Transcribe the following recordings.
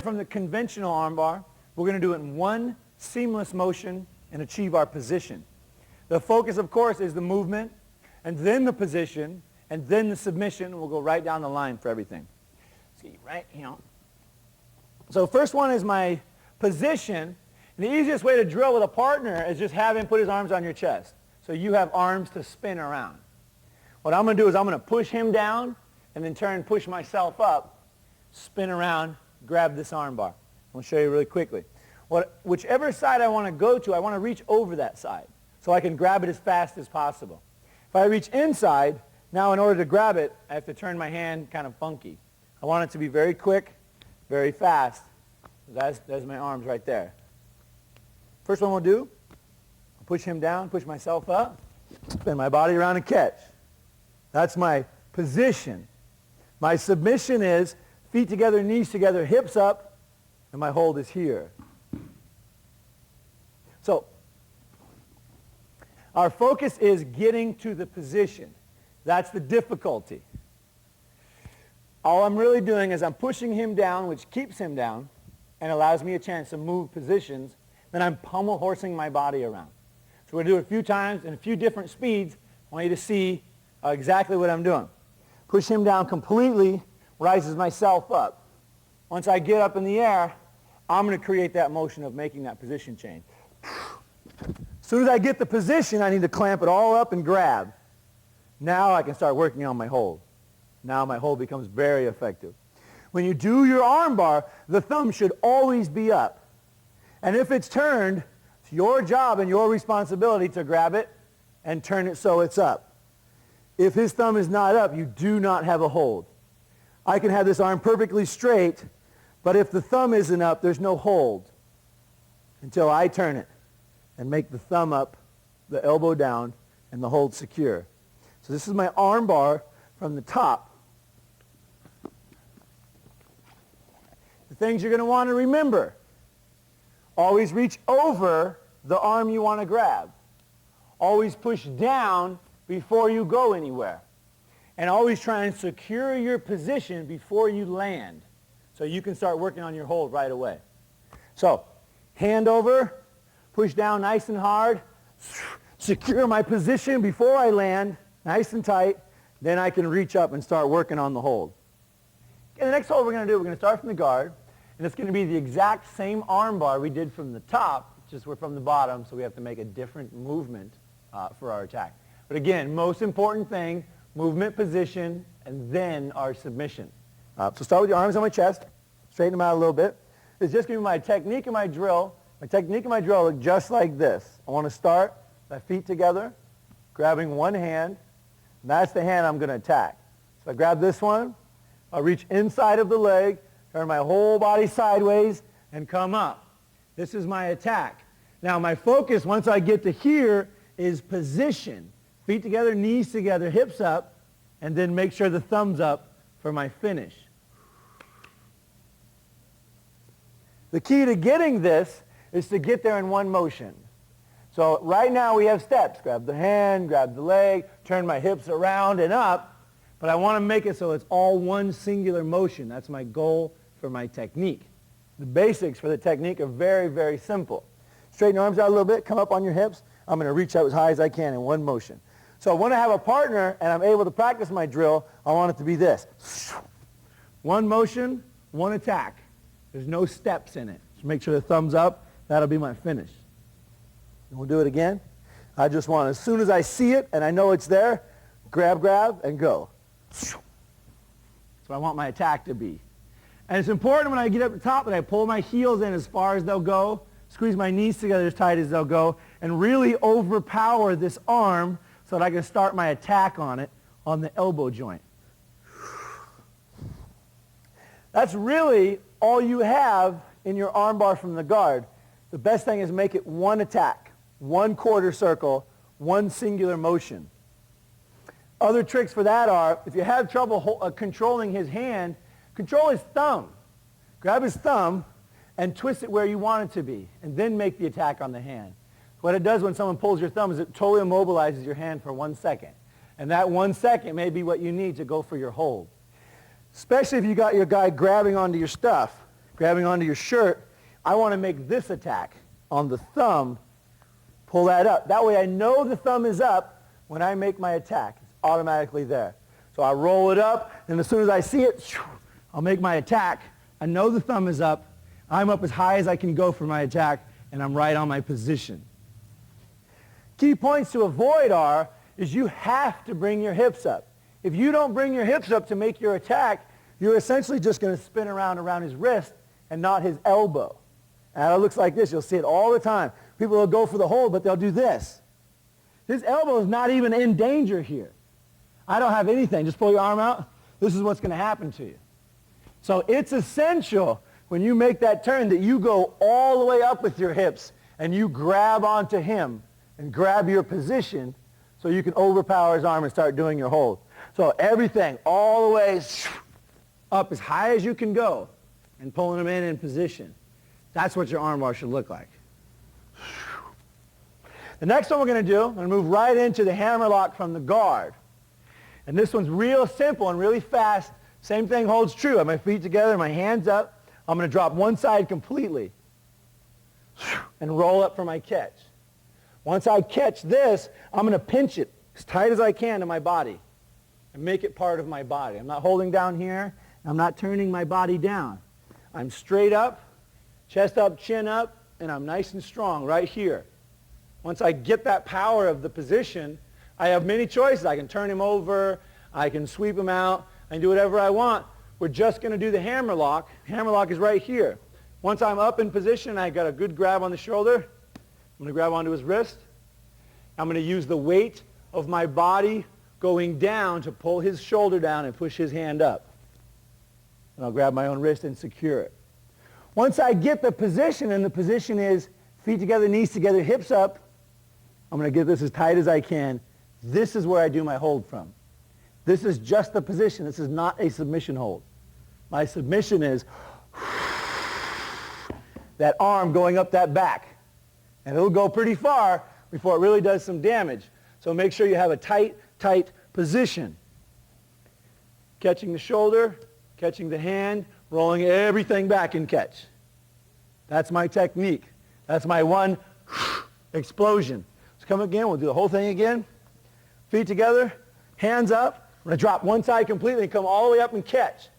from the conventional armbar. We're going to do it in one seamless motion and achieve our position. The focus, of course, is the movement, and then the position, and then the submission. We'll go right down the line for everything. See, right here. So first one is my position. And the easiest way to drill with a partner is just have him put his arms on your chest. So you have arms to spin around. What I'm going to do is I'm going to push him down and in turn push myself up, spin around, grab this arm bar. I'll show you really quickly. Whichever side I want to go to, I want to reach over that side so I can grab it as fast as possible. If I reach inside, now in order to grab it, I have to turn my hand kind of funky. I want it to be very quick, very fast. There's my arms right there. First one we'll do, I'll push him down, push myself up, spin my body around and catch. That's my position. My submission is feet together, knees together, hips up, and my hold is here. So our focus is getting to the position. That's the difficulty. All I'm really doing is I'm pushing him down, which keeps him down and allows me a chance to move positions. Then I'm pummel horsing my body around. So we're going to do it a few times in a few different speeds. I want you to see exactly what I'm doing. Push him down completely, rises myself up. Once I get up in the air, I'm going to create that motion of making that position change. As soon as I get the position, I need to clamp it all up and grab. Now I can start working on my hold. Now my hold becomes very effective. When you do your arm bar, the thumb should always be up. And if it's turned, it's your job and your responsibility to grab it and turn it so it's up. If his thumb is not up, you do not have a hold. I can have this arm perfectly straight, but if the thumb isn't up, there's no hold until I turn it and make the thumb up, the elbow down, and the hold secure. So this is my arm bar from the top. The things you're going to want to remember. Always reach over the arm you want to grab. Always push down before you go anywhere. And always try and secure your position before you land so you can start working on your hold right away. So, hand over, push down nice and hard, secure my position before I land, nice and tight, then I can reach up and start working on the hold. Okay, the next hold we're going to do, we're going to start from the guard. And it's going to be the exact same arm bar we did from the top, just we're from the bottom, so we have to make a different movement for our attack. But again, most important thing, movement, position, and then our submission. So start with your arms on my chest, straighten them out a little bit. It's just going to be my technique and my drill. My technique and my drill look just like this. I want to start my feet together, grabbing one hand, and that's the hand I'm going to attack. So I grab this one, I'll reach inside of the leg, turn my whole body sideways, and come up. This is my attack. Now my focus, once I get to here, is position. Feet together, knees together, hips up, and then make sure the thumb's up for my finish. The key to getting this is to get there in one motion. So right now we have steps. Grab the hand, grab the leg, turn my hips around and up, but I want to make it so it's all one singular motion. That's my goal for my technique. The basics for the technique are very, very simple. Straighten your arms out a little bit, come up on your hips. I'm going to reach out as high as I can in one motion. So when I have a partner and I'm able to practice my drill, I want it to be this. One motion, one attack. There's no steps in it. Just make sure the thumb's up. That'll be my finish. And we'll do it again. I just want, as soon as I see it and I know it's there, grab, and go. That's what I want my attack to be. And it's important when I get up the top that I pull my heels in as far as they'll go, squeeze my knees together as tight as they'll go, and really overpower this arm so that I can start my attack on it on the elbow joint. That's really all you have in your arm bar from the guard. The best thing is make it one attack, one quarter circle, one singular motion. Other tricks for that are, if you have trouble controlling his hand, control his thumb. Grab his thumb and twist it where you want it to be, and then make the attack on the hand. What it does when someone pulls your thumb is it totally immobilizes your hand for 1 second. And that 1 second may be what you need to go for your hold. Especially if you got your guy grabbing onto your stuff. grabbing onto your shirt, I want to make this attack on the thumb, pull that up. That way I know the thumb is up when I make my attack. It's automatically there. So I roll it up, and as soon as I see it, I'll make my attack. I know the thumb is up. I'm up as high as I can go for my attack, and I'm right on my position. Key points to avoid are, is you have to bring your hips up. If you don't bring your hips up to make your attack, you're essentially just going to spin around his wrist and not his elbow. And it looks like this. You'll see it all the time. People will go for the hold, but they'll do this. His elbow is not even in danger here. I don't have anything. Just pull your arm out. This is what's going to happen to you. So it's essential when you make that turn that you go all the way up with your hips and you grab onto him and grab your position so you can overpower his arm and start doing your hold. So everything all the way up as high as you can go and pulling him in position. That's what your armbar should look like. The next one we're going to do, I'm going to move right into the hammerlock from the guard. And this one's real simple and really fast. Same thing holds true. I have my feet together, my hands up. I'm going to drop one side completely and roll up for my catch. Once I catch this, I'm going to pinch it as tight as I can to my body and make it part of my body. I'm not holding down here. I'm not turning my body down. I'm straight up, chest up, chin up, and I'm nice and strong right here. Once I get that power of the position, I have many choices. I can turn him over. I can sweep him out. I can do whatever I want. We're just going to do the hammerlock. Hammerlock is right here. Once I'm up in position, I got a good grab on the shoulder. I'm going to grab onto his wrist. I'm going to use the weight of my body going down to pull his shoulder down and push his hand up. And I'll grab my own wrist and secure it. Once I get the position, and the position is feet together, knees together, hips up, I'm going to get this as tight as I can. This is where I do my hold from. This is just the position. This is not a submission hold. My submission is that arm going up that back. And it'll go pretty far before it really does some damage. So make sure you have a tight, tight position. Catching the shoulder, catching the hand, rolling everything back and catch. That's my technique. That's my one explosion. Let's come again. We'll do the whole thing again. Feet together, hands up. I'm going to drop one side completely and come all the way up and catch.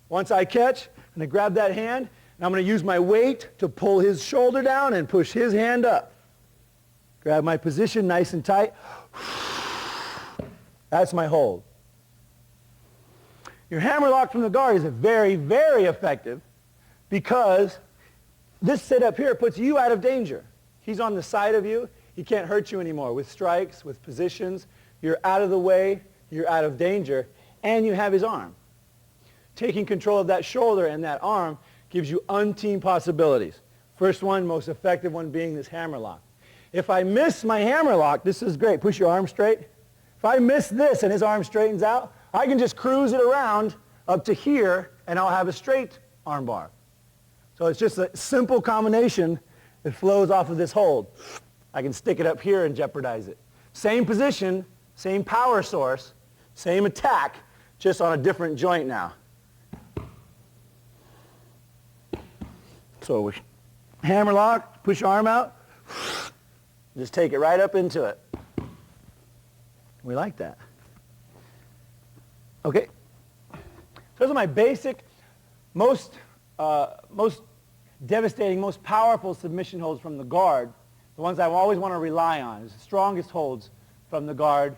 Once I catch, I'm going to grab that hand, and I'm going to use my weight to pull his shoulder down and push his hand up. Grab my position nice and tight. That's my hold. Your hammerlock from the guard is very, very effective because this sit-up here puts you out of danger. He's on the side of you. He can't hurt you anymore with strikes, with positions. You're out of the way. You're out of danger. And you have his arm. Taking control of that shoulder and that arm gives you umpteen possibilities. First one, most effective one being this hammerlock. If I miss my hammerlock, this is great. Push your arm straight. If I miss this and his arm straightens out, I can just cruise it around up to here, and I'll have a straight arm bar. So it's just a simple combination that flows off of this hold. I can stick it up here and jeopardize it. Same position, same power source, same attack, just on a different joint now. So we hammerlock, push your arm out, just take it right up into it. We like that. Okay. Those are my basic, most devastating, most powerful submission holds from the guard. The ones I always want to rely on is the strongest holds from the guard